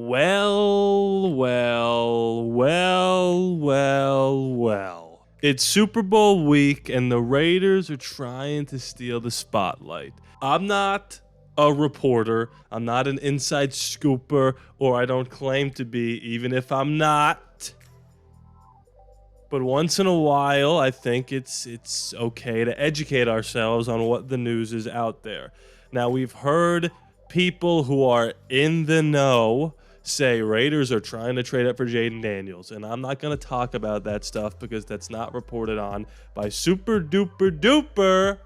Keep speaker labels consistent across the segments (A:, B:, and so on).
A: Well. It's Super Bowl week and the Raiders are trying to steal the spotlight. I'm not a reporter. I'm not an inside scooper, or I don't claim to be, even if I'm not. But once in a while, I think it's okay to educate ourselves on what the news is out there. Now, we've heard people who are in the know say Raiders are trying to trade up for Jayden Daniels, and I'm not going to talk about that stuff because that's not reported on by super duper duper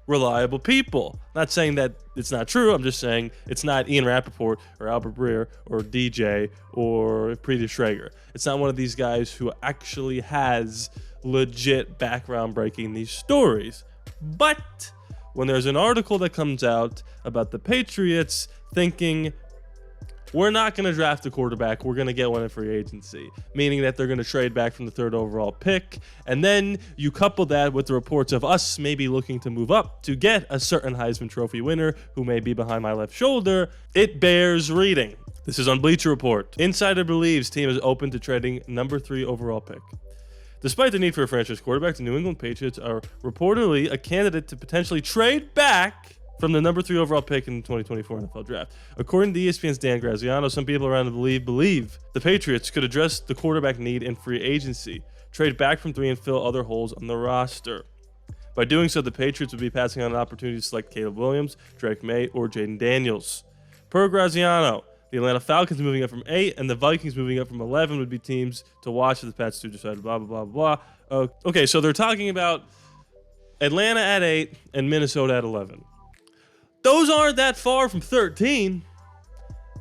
A: reliable people. Not saying that it's not true. I'm just saying it's not Ian Rappaport or Albert Breer or DJ or Preeti Schrager. It's not one of these guys who actually has legit background breaking these stories. But when there's an article that comes out about the Patriots thinking, we're not going to draft a quarterback, we're going to get one in free agency, meaning that they're going to trade back from the 3rd overall pick. And then you couple that with the reports of us maybe looking to move up to get a certain Heisman Trophy winner who may be behind my left shoulder. It bears reading. This is on Bleacher Report. Insider believes team is open to trading number 3 overall pick. Despite the need for a franchise quarterback, the New England Patriots are reportedly a candidate to potentially trade back from the number 3 overall pick in the 2024 NFL Draft. According to ESPN's Dan Graziano, some people around the league believe the Patriots could address the quarterback need in free agency, trade back from 3 and fill other holes on the roster. By doing so, the Patriots would be passing on an opportunity to select Caleb Williams, Drake May, or Jayden Daniels. Per Graziano, the Atlanta Falcons moving up from 8 and the Vikings moving up from 11 would be teams to watch if the Pats do decide blah, blah, blah, blah. Okay, so they're talking about Atlanta at 8 and Minnesota at 11. Those aren't that far from 13.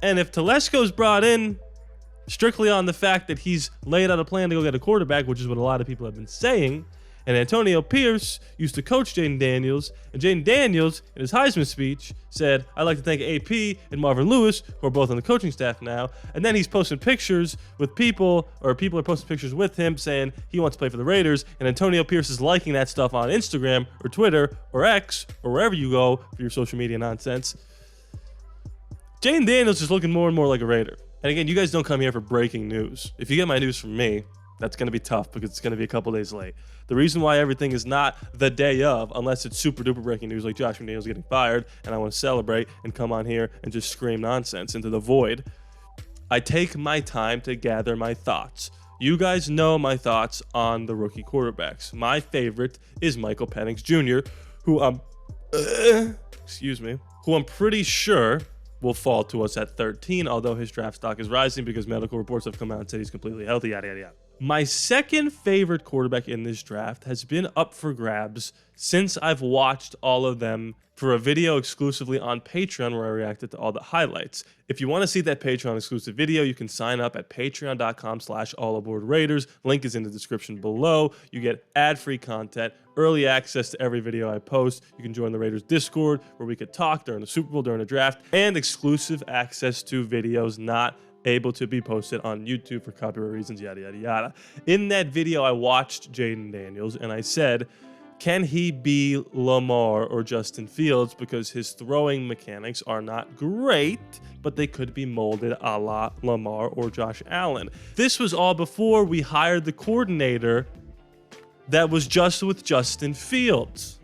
A: And if Telesco's brought in strictly on the fact that he's laid out a plan to go get a quarterback, which is what a lot of people have been saying, and Antonio Pierce used to coach Jayden Daniels, and Jayden Daniels, in his Heisman speech, said, I'd like to thank AP and Marvin Lewis, who are both on the coaching staff now. And then he's posting pictures with people, or people are posting pictures with him saying he wants to play for the Raiders, and Antonio Pierce is liking that stuff on Instagram or Twitter or X or wherever you go for your social media nonsense. Jayden Daniels is looking more and more like a Raider. And again, you guys don't come here for breaking news. If you get my news from me, that's going to be tough because it's going to be a couple days late. The reason why everything is not the day of, unless it's super duper breaking news like Josh McDaniels getting fired and I want to celebrate and come on here and just scream nonsense into the void, I take my time to gather my thoughts. You guys know my thoughts on the rookie quarterbacks. My favorite is Michael Penix Jr., who I'm pretty sure will fall to us at 13, although his draft stock is rising because medical reports have come out and said he's completely healthy, yada, yada, yada. My second favorite quarterback in this draft has been up for grabs since I've watched all of them for a video exclusively on Patreon where I reacted to all the highlights. If you want to see that Patreon exclusive video, you can sign up at patreon.com/ALLaBorde Raiders. Link is in the description below. You get ad-free content, early access to every video I post. You can join the Raiders Discord where we could talk during the Super Bowl, during the draft, and exclusive access to videos not able to be posted on YouTube for copyright reasons, yada, yada, yada. In that video, I watched Jayden Daniels, and I said, can he be Lamar or Justin Fields? Because his throwing mechanics are not great, but they could be molded a la Lamar or Josh Allen. This was all before we hired the coordinator that was just with Justin Fields.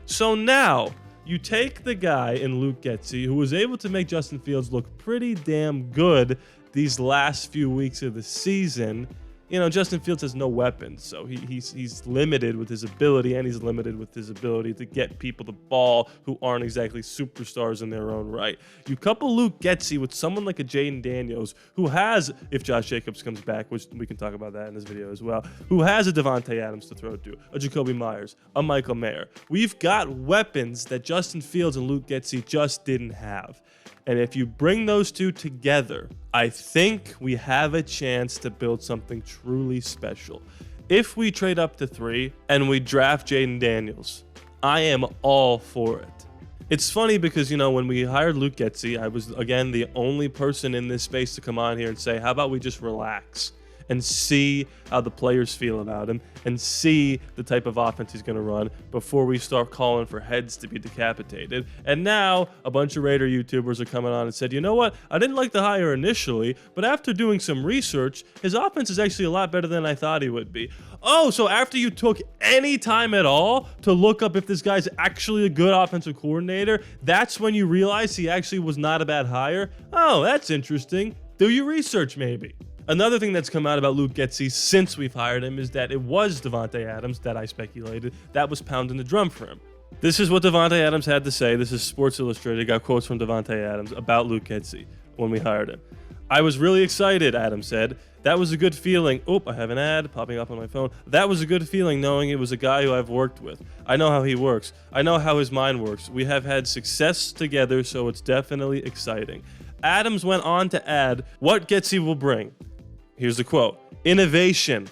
A: So now, you take the guy in Luke Getsy who was able to make Justin Fields look pretty damn good these last few weeks of the season. You know, Justin Fields has no weapons, so he's limited with his ability, and he's limited with his ability to get people the ball who aren't exactly superstars in their own right. You couple Luke Getsy with someone like a Jayden Daniels, who has, if Josh Jacobs comes back, which we can talk about that in this video as well, who has a Devontae Adams to throw to, a Jacoby Myers, a Michael Mayer. We've got weapons that Justin Fields and Luke Getsy just didn't have. And if you bring those two together, I think we have a chance to build something truly special. If we trade up to 3 and we draft Jayden Daniels, I am all for it. It's funny because, you know, when we hired Luke Getsy, I was, again, the only person in this space to come on here and say, how about we just relax and see how the players feel about him and see the type of offense he's going to run before we start calling for heads to be decapitated. And now a bunch of Raider YouTubers are coming on and said, you know what? I didn't like the hire initially, but after doing some research, his offense is actually a lot better than I thought he would be. Oh, so after you took any time at all to look up if this guy's actually a good offensive coordinator, that's when you realize he actually was not a bad hire? Oh, that's interesting. Do your research, maybe. Another thing that's come out about Luke Getsy since we've hired him is that it was Davante Adams that I speculated that was pounding the drum for him. This is what Davante Adams had to say. This is Sports Illustrated. Got quotes from Davante Adams about Luke Getsy when we hired him. I was really excited, Adams said. That was a good feeling. Oh, I have an ad popping up on my phone. That was a good feeling knowing it was a guy who I've worked with. I know how he works. I know how his mind works. We have had success together, so it's definitely exciting. Adams went on to add what Getsy will bring. Here's the quote. Innovation.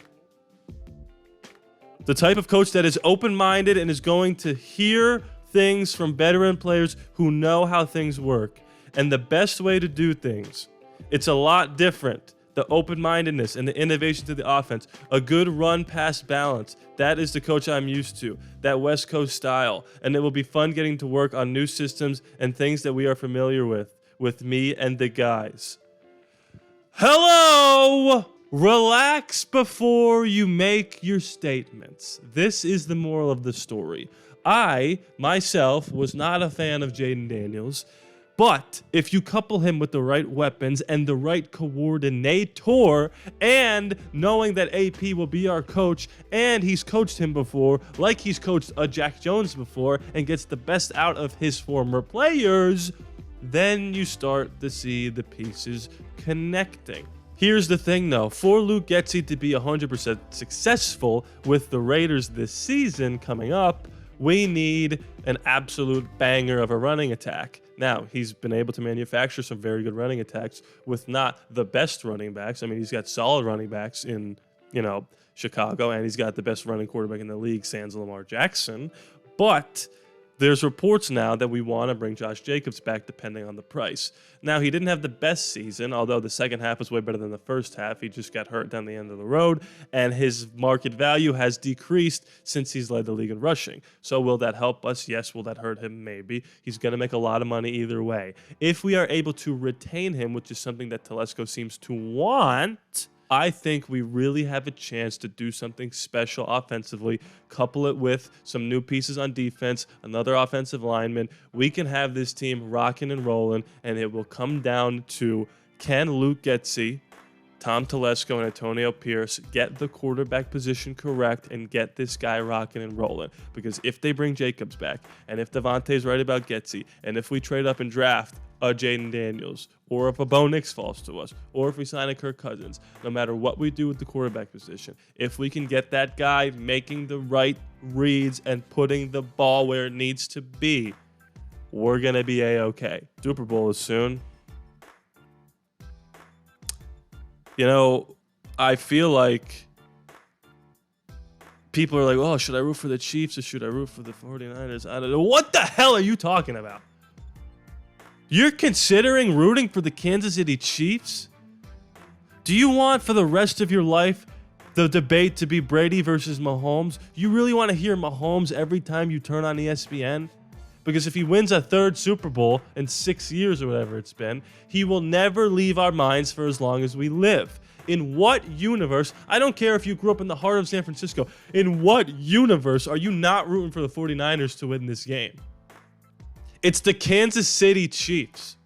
A: The type of coach that is open-minded and is going to hear things from veteran players who know how things work and the best way to do things. It's a lot different. The open-mindedness and the innovation to the offense, a good run-pass balance. That is the coach I'm used to, that West Coast style. And it will be fun getting to work on new systems and things that we are familiar with me and the guys. Hello! Relax before you make your statements. This is the moral of the story. I, myself, was not a fan of Jayden Daniels. But if you couple him with the right weapons and the right coordinator, and knowing that AP will be our coach, and he's coached him before, like he's coached Jack Jones before, and gets the best out of his former players, then you start to see the pieces connecting. Here's the thing, though. For Luke Getsy to be 100% successful with the Raiders this season coming up, we need an absolute banger of a running attack. Now, he's been able to manufacture some very good running attacks with not the best running backs. I mean, he's got solid running backs in, Chicago, and he's got the best running quarterback in the league, sans Lamar Jackson. But there's reports now that we want to bring Josh Jacobs back depending on the price. Now, he didn't have the best season, although the second half was way better than the first half. He just got hurt down the end of the road, and his market value has decreased since he's led the league in rushing. So will that help us? Yes. Will that hurt him? Maybe. He's going to make a lot of money either way. If we are able to retain him, which is something that Telesco seems to want, I think we really have a chance to do something special offensively, couple it with some new pieces on defense, another offensive lineman. We can have this team rocking and rolling, and it will come down to, can Luke Getsy, Tom Telesco, and Antonio Pierce get the quarterback position correct and get this guy rocking and rolling? Because if they bring Jacobs back, and if Davante's right about Getsy, and if we trade up and draft a Jayden Daniels, or if a Bo Nix falls to us, or if we sign a Kirk Cousins, no matter what we do with the quarterback position, if we can get that guy making the right reads and putting the ball where it needs to be, we're going to be A-okay. Super Bowl is soon. I feel like people are like, oh, should I root for the Chiefs or should I root for the 49ers? I don't know. What the hell are you talking about? You're considering rooting for the Kansas City Chiefs? Do you want for the rest of your life the debate to be Brady versus Mahomes? You really want to hear Mahomes every time you turn on ESPN? Because if he wins a third Super Bowl in 6 years or whatever it's been, he will never leave our minds for as long as we live. In what universe, I don't care if you grew up in the heart of San Francisco, in what universe are you not rooting for the 49ers to win this game? It's the Kansas City Chiefs.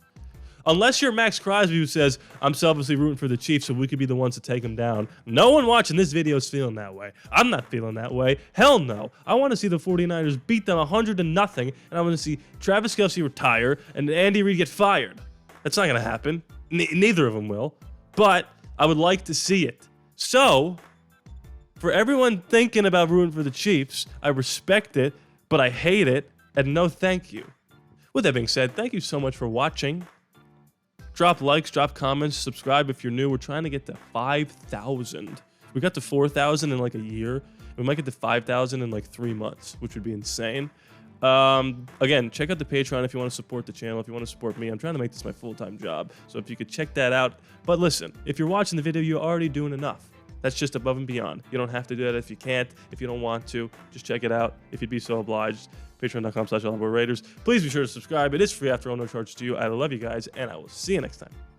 A: Unless you're Max Crosby who says, I'm selfishly rooting for the Chiefs so we could be the ones to take them down. No one watching this video is feeling that way. I'm not feeling that way. Hell no. I want to see the 49ers beat them 100-0, and I want to see Travis Kelce retire and Andy Reid get fired. That's not going to happen. Neither of them will. But I would like to see it. So, for everyone thinking about rooting for the Chiefs, I respect it, but I hate it, and no thank you. With that being said, thank you so much for watching. Drop likes, drop comments, subscribe if you're new. We're trying to get to 5,000. We got to 4,000 in like a year. We might get to 5,000 in like 3 months, which would be insane. Again, check out the Patreon if you want to support the channel, if you want to support me. I'm trying to make this my full-time job, so if you could check that out. But listen, if you're watching the video, you're already doing enough. That's just above and beyond. You don't have to do that if you can't, if you don't want to. Just check it out if you'd be so obliged. Patreon.com/ALLaBorde Raiders. Please be sure to subscribe. It is free after all, no charge to you. I love you guys, and I will see you next time.